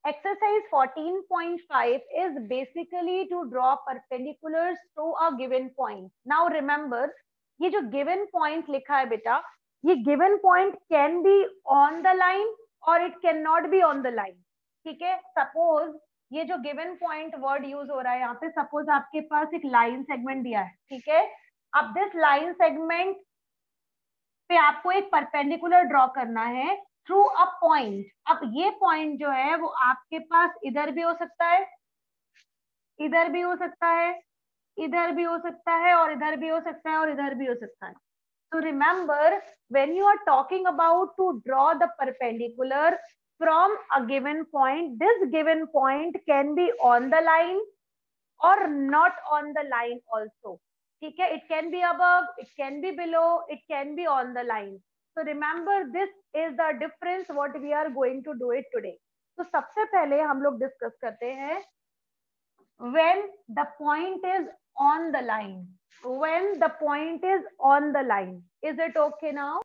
Exercise 14.5 is basically to draw perpendiculars to a given point. Now remember, ये जो given point लिखा है बेटा, ये given point can be on the line or it cannot be on the line. ठीक है, suppose ये जो given point word use हो रहा है यहाँ पे, suppose आपके पास एक line segment दिया है, ठीक है. अब this line segment पे आपको एक परपेंडिकुलर ड्रॉ करना है थ्रू अ पॉइंट. अब ये पॉइंट जो है वो आपके पास इधर भी हो सकता है, इधर भी हो सकता है, इधर भी हो सकता है, और इधर भी हो सकता है, और इधर भी हो सकता है. So remember, when you are talking about to draw the perpendicular from a given point, this given point can be on the line or not on the line also. ठीक है, it can be above, it can be below, it can be on the line. So remember, this is the difference what we are going to do it today. तो सबसे पहले हम लोग discuss करते हैं when the point is on the line. When the point is on the line, is it okay now?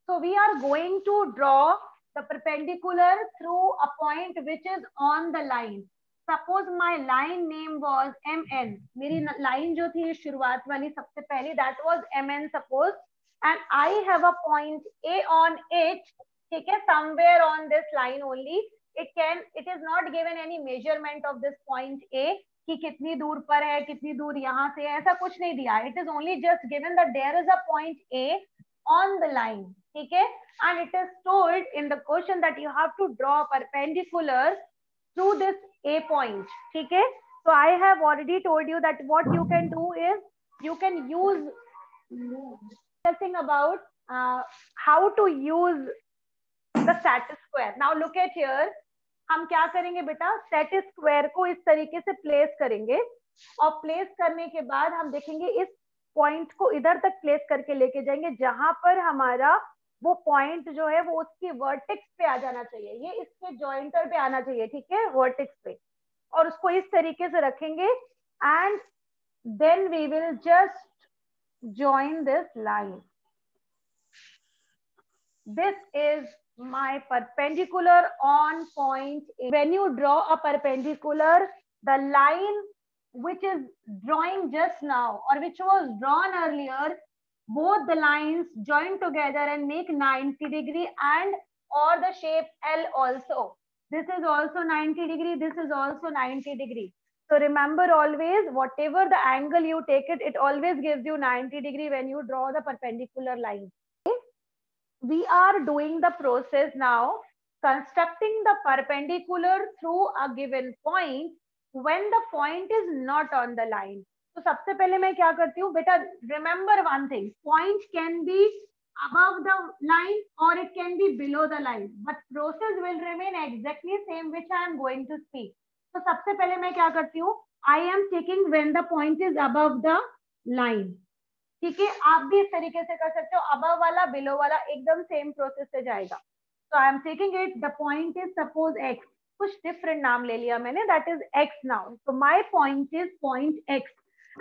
So we are going to draw the perpendicular through a point which is on the line. Suppose my line name was MN. मेरी line जो थी शुरुआत वाली सबसे पहली, that was MN suppose, and I have a point A on H. ठीक है, somewhere on this line only. It is not given any measurement of this point A कि कितनी दूर पर है, कितनी दूर यहाँ से है, ऐसा कुछ नहीं दिया. It is only just given that there is a point A on the line. ठीक है, and it is told in the question that you have to draw perpendicular through this A point. ठीक है, so I have already told you that what you can do is you can use discussing about how to use the set square. Now look at here, हम क्या करेंगे बेटा, set square को इस तरीके से प्लेस करेंगे, और प्लेस करने के बाद हम देखेंगे इस पॉइंट को इधर तक प्लेस करके लेके जाएंगे जहां पर हमारा वो पॉइंट जो है वो उसकी वर्टेक्स पे आ जाना चाहिए, ये इसके जॉइंटर पे आना चाहिए. ठीक है, वर्टेक्स पे, और उसको इस तरीके से रखेंगे and then we will just join this line. This is my perpendicular on point A. When you draw a perpendicular, the line which is drawing just now or which was drawn earlier, both the lines join together and make 90 degree and or the shape L also. This is also 90 degree, this is also 90 degree. So remember always, whatever the angle you take it, it always gives you 90 degree when you draw the perpendicular line. We are doing the process now, constructing the perpendicular through a given point when the point is not on the line. तो सबसे पहले मैं क्या करती हूँ बेटा, remember one thing, point can be above the line or it can be below the line, but process will remain exactly same which I am going to speak. तो सबसे पहले मैं क्या करती हूँ, I am taking when the point is above the line. ठीक है, आप भी इस तरीके से कर सकते हो, अबव वाला बिलो वाला एकदम सेम प्रोसेस से जाएगा. तो I am taking it, the point is suppose X, कुछ डिफरेंट नाम ले लिया मैंने, that is X now. So my point is point X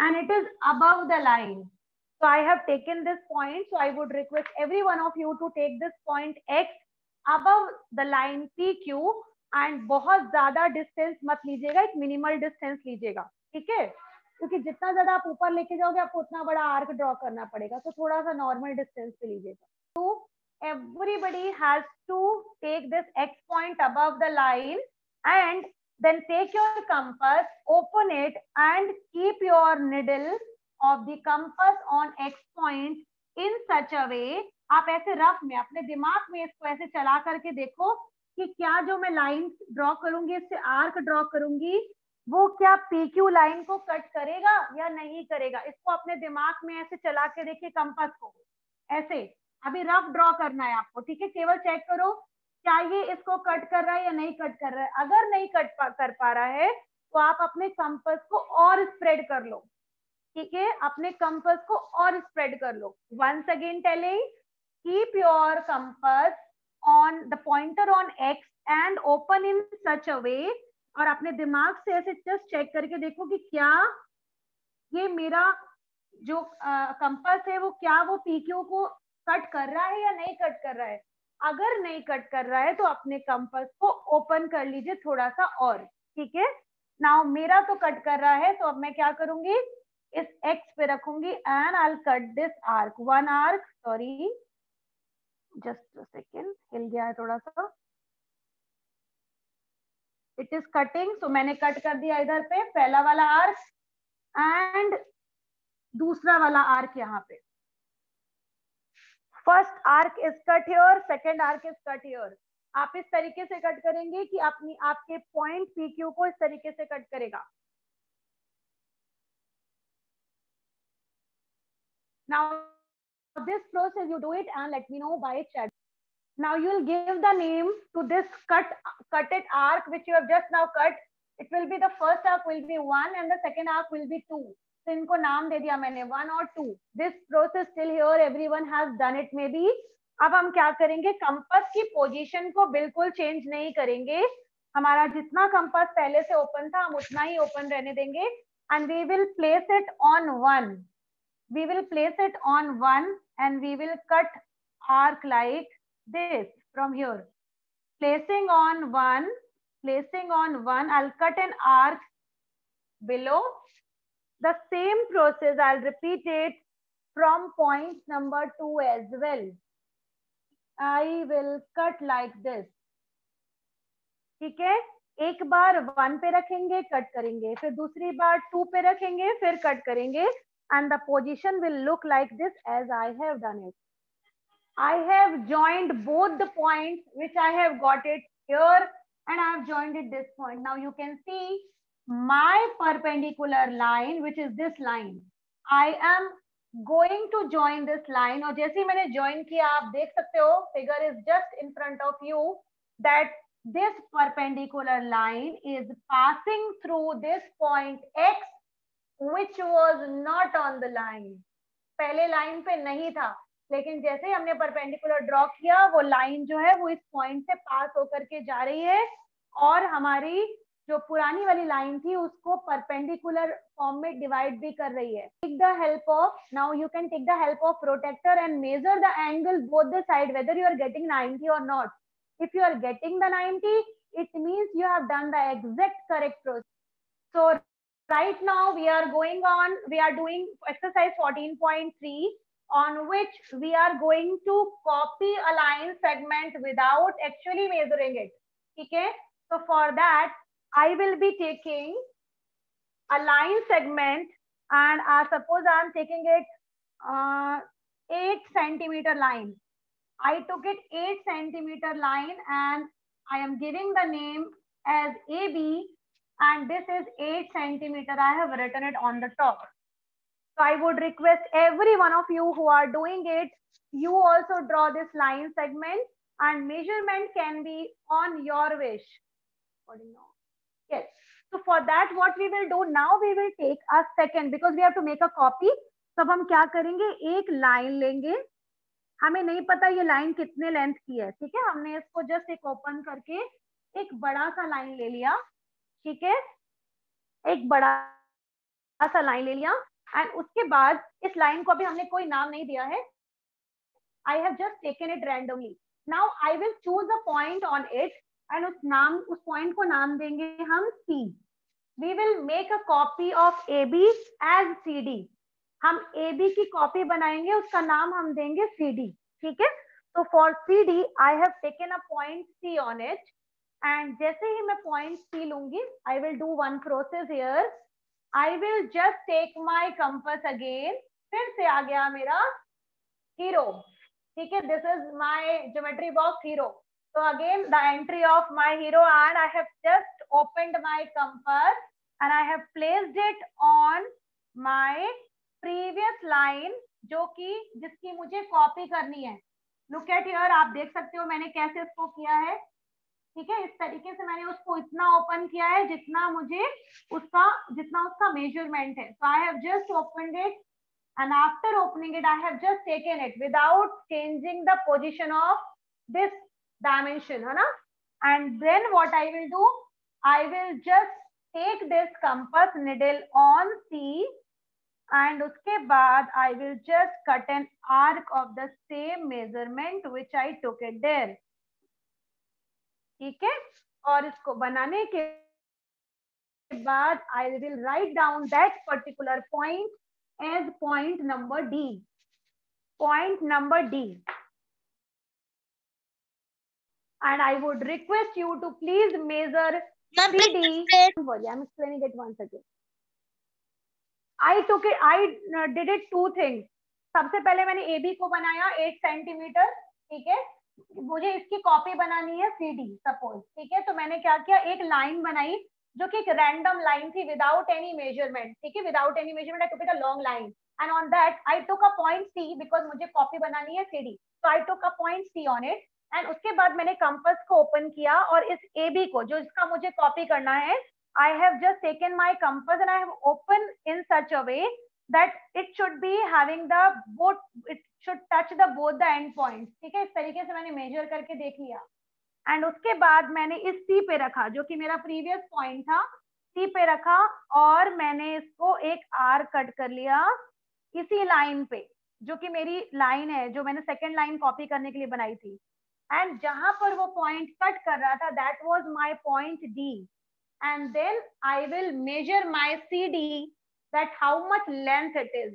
and it is above the line. So I have taken this point, so I would request every one of you to take this point X above the line P Q, एंड बहुत ज्यादा distance मत लीजिएगा, एक minimal distance लीजिएगा. ठीक है, क्योंकि जितना ज्यादा आप ऊपर लेके जाओगे आपको उतना बड़ा आर्क ड्रॉ करना पड़ेगा, तो थोड़ा सा नॉर्मल डिस्टेंस पे लीजिएगा. तो everybody has to take this x point above the line and then take your compass, open it and keep your needle of the compass on x point in such a way. आप ऐसे rough में अपने दिमाग में इसको ऐसे चला करके देखो कि क्या जो मैं लाइन ड्रॉ करूंगी, इससे आर्क ड्रॉ करूंगी, वो क्या PQ लाइन को कट करेगा या नहीं करेगा. इसको अपने दिमाग में ऐसे चला के देखिए, कंपास को ऐसे अभी रफ ड्रॉ करना है आपको. ठीक है, केवल चेक करो क्या ये इसको कट कर रहा है या नहीं कट कर रहा है. अगर नहीं कर पा रहा है तो आप अपने कंपास को और स्प्रेड कर लो. ठीक है, अपने कंपास को और स्प्रेड कर लो. Once again telling, keep your compass on the pointer on X and open in such a way, और अपने दिमाग से ऐसे जस्ट चेक करके देखो कि क्या ये मेरा जो कंपास है वो क्या वो PQ को कट कर रहा है या नहीं कट कर रहा है. अगर नहीं कट कर रहा है तो अपने कंपास को ओपन कर लीजिए थोड़ा सा और, ठीक है। नाउ मेरा तो कट कर रहा है, तो अब मैं क्या करूंगी, इस एक्स पे रखूंगी and I will cut this arc, one arc, sorry just a second, हिल गया है थोड़ा सा, इट इज कटिंग, सो मैंने कट कर दिया इधर पे पहला वाला आर्क एंड दूसरा वाला आर्क यहाँ पे, first arc is cut here, second arc is cut here. आप इस तरीके से कट करेंगे कि अपनी आपके पॉइंट पी क्यू को इस तरीके से कट करेगा। Now this process you do it and let me know by chat. Now you will give the name to this cutted arc which you have just now cut. It will be the first arc will be 1 and the second arc will be 2. तो इनको नाम दे दिया मैंने 1 और 2. This process till here everyone has done it maybe. अब हम क्या करेंगे, कंपास की पोजीशन को बिल्कुल चेंज नहीं करेंगे, हमारा जितना कंपास पहले से ओपन था हम उतना ही ओपन रहने देंगे and we will place it on 1. We will place it on 1 and we will cut arc like this from here. Placing on 1, I'll cut an arc below. The same process, I'll repeat it from point number 2 as well. I will cut like this. ठीक है, एक बार 1 पे रखेंगे, cut करेंगे, फिर दूसरी बार 2 पे रखेंगे, फिर कट करेंगे, and the position will look like this as I have done it. I have joined both the points which I have got it here and I have joined it this point. Now you can see my perpendicular line which is this line. I am going to join this line और जैसे ही मैंने join किया आप देख सकते हो figure is just in front of you that this perpendicular line is passing through this point X which was not on the line. पहले line पे नहीं था, लेकिन जैसे ही हमने परपेंडिकुलर ड्रॉ किया वो लाइन जो है वो इस पॉइंट से पास होकर के जा रही है और हमारी जो पुरानी वाली लाइन थी उसको परपेंडिकुलर फॉर्म में डिवाइड भी कर रही है। Take the help of, now you can take the help of protractor and measure the angle both the side whether you are getting 90 or not. If you are getting the 90, it means you have done the exact correct process. So right now we are doing exercise 14.3 on which we are going to copy a line segment without actually measuring it. Okay, so for that I will be taking a line segment and suppose I am taking it 8 centimeter line. I took it 8 centimeter line and I am giving the name as AB and this is 8 centimeter. I have written it on the top. So I would request every one of you who are doing it, you also draw this line segment and measurement can be on your wish. Yes. So for that what we will do now, we will take a second because we have to make a copy. तो अब हम क्या करेंगे, एक line लेंगे, हमें नहीं पता ये लाइन कितने लेंथ की है, ठीक है, हमने इसको जस्ट एक ओपन करके एक बड़ा सा लाइन ले लिया, ठीक है, एक बड़ा सा लाइन ले लिया एंड उसके बाद इस लाइन को अभी हमने कोई नाम नहीं दिया है, I have just taken it randomly. Now I will choose a point on it and उस पॉइंट को नाम देंगे हम C. We will make a copy of A B as C D. हम ए बी की कॉपी बनाएंगे, उसका नाम हम देंगे सी डी, ठीक है. तो for C D I have taken a point C on it एंड जैसे ही मैं पॉइंट सी लूंगी I will do one process here. I will just take my compass again, फिर से आ गया मेरा हीरो, ठीक है, this is my geometry box hero. So again the entry of my hero and I have just opened my compass and I have placed it on my previous line जो कि जिसकी मुझे कॉपी करनी है. Look at here, आप देख सकते हो मैंने कैसे इसको किया है, ठीक है, इस तरीके से मैंने उसको इतना ओपन किया है जितना उसका मेजरमेंट है. So I have just opened it and after opening it I have just taken it without changing the position of this dimension, है ना. And then what I will do, I will just take this compass needle on C and उसके बाद I will just cut an arc of the same measurement which I took it there. ठीक है, और इसको बनाने के बाद I will write down that particular point as point number D. Point number D. And I would request you to please measure CD. I'm explaining it once again. I did it two things. सबसे पहले मैंने AB को बनाया 8 centimetre, ठीक है. मुझे इसकी copy बनानी है CD सपोज, ठीक है. तो मैंने क्या किया, एक लाइन बनाई जो कि एक रैंडम लाइन थी विदाउट एनी मेजरमेंट, ठीक है. Without any measurement I took it a long line and on that I took a point C because मुझे कॉपी बनानी है CD. तो I took a point C on it and उसके बाद मैंने compass को ओपन किया और इस AB को जो इसका मुझे कॉपी करना है, I have just taken my compass and I have opened in such a way that it should be having the both, it should touch the both the end points. ठीक है, इस तरीके से मैंने मेजर करके देख लिया एंड उसके बाद मैंने इस C पे रखा जो कि मेरा प्रीवियस पॉइंट था, C पे रखा और मैंने इसको एक R कट कर लिया इसी लाइन पे जो कि मेरी लाइन है जो मैंने सेकेंड लाइन कॉपी करने के लिए बनाई थी. एंड जहां पर वो पॉइंट कट कर रहा था that was my point D. And then I will measure my CD that how much length it is.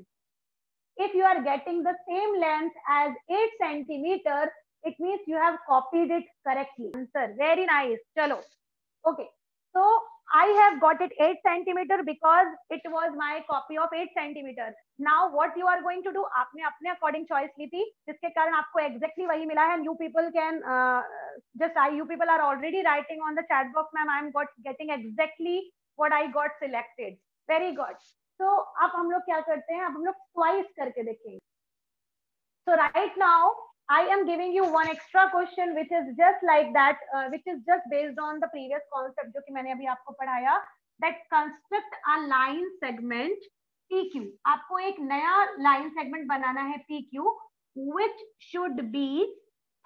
If you are getting the same length as 8 centimeter, it means you have copied it correctly. Answer, very nice. Chalo. Okay. So I have got it 8 centimeter because it was my copy of 8 centimeter. Now what you are going to do? आपने अपने according choice ली थी, जिसके कारण आपको exactly वही मिला है. You people can you people are already writing on the chat box, ma'am. I'm getting exactly what I got selected. Very good. So अब हम लोग क्या करते हैं? अब हम लोग twice करके देखेंगे. So right now I am giving you one extra question which is just like that, which is just based on the previous concept जो कि मैंने अभी आपको पढ़ाया, that construct a line segment PQ. आपको एक नया line segment बनाना है PQ which should be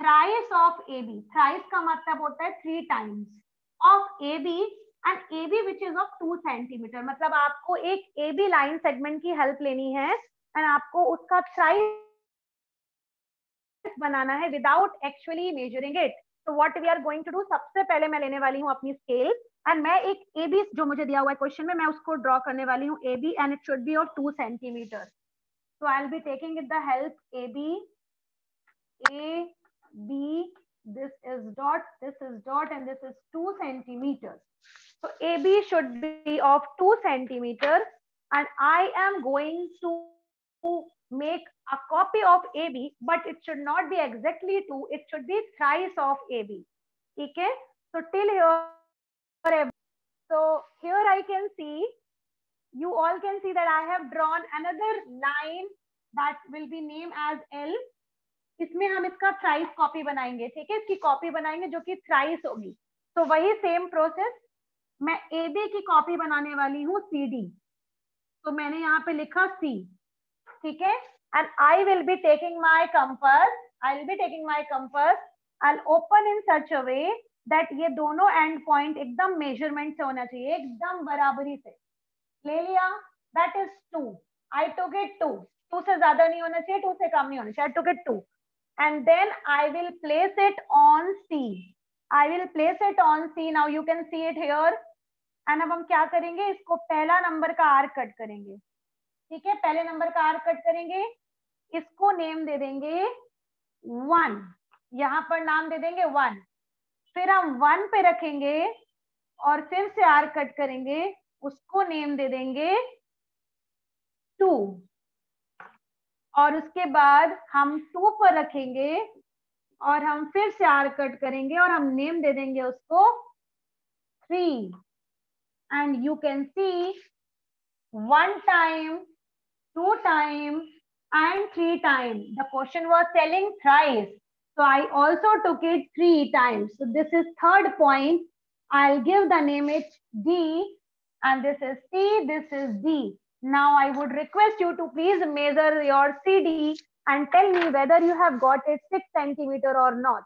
thrice of AB. Thrice का मतलब होता है 3 times of AB and AB which is of 2 centimeter. मतलब आपको एक AB line segment की help लेनी है and आपको उसका thrice बनाना है विदाउट एक्चुअली मेजरिंग इट. तो what we are going to do, सबसे पहले मैं लेने वाली हूँ अपनी स्केल एंड मैं एक AB जो मुझे दिया हुआ है क्वेश्चन में, मैं उसको ड्रॉ करने वाली हूँ AB and it should be of 2 centimetre. So I will be taking with the help AB, this is dot and this is 2 centimeters. So AB should be of 2 centimeter and I am going to make a copy of AB, but it should not be exactly 2, it should be thrice of AB. Okay, so till here, so here I can see, you all can see that I have drawn another line that will be named as L. इसमें हम इसका thrice copy बनाएंगे, ठीक है, इसकी copy बनाएंगे जो कि थ्राइस होगी. तो वही सेम प्रोसेस, मैं AB की कॉपी बनाने वाली हूँ CD. तो मैंने यहाँ पे लिखा C, ठीक है, and I will be taking my compass. I'll open in such a way that ये दोनों एंड पॉइंट एकदम मेजरमेंट से होना चाहिए, एकदम बराबरी से. ले लिया, that is 2. I took it 2. 2 से ज्यादा नहीं होना चाहिए, 2 से कम नहीं होना चाहिए. I took it 2. And then I will place it on C. Now you can see it here. And अब हम क्या करेंगे, इसको पहला नंबर का आर्क कट करेंगे, ठीक है, पहले नंबर का आर्क कट करेंगे, इसको नेम दे देंगे 1. यहाँ पर नाम दे देंगे 1. फिर हम 1 पे रखेंगे और फिर से आर्क कट करेंगे, उसको नेम दे देंगे 2. और उसके बाद हम 2 पर रखेंगे और हम फिर से आर्क कट करेंगे और हम नेम दे देंगे उसको 3. And you can see 1 time, 2 time and 3 time. The question was telling thrice, so I also took it 3 times. So this is third point. I'll give the name it D and this is C, this is D. Now I would request you to please measure your CD and tell me whether you have got it 6 centimeter or not.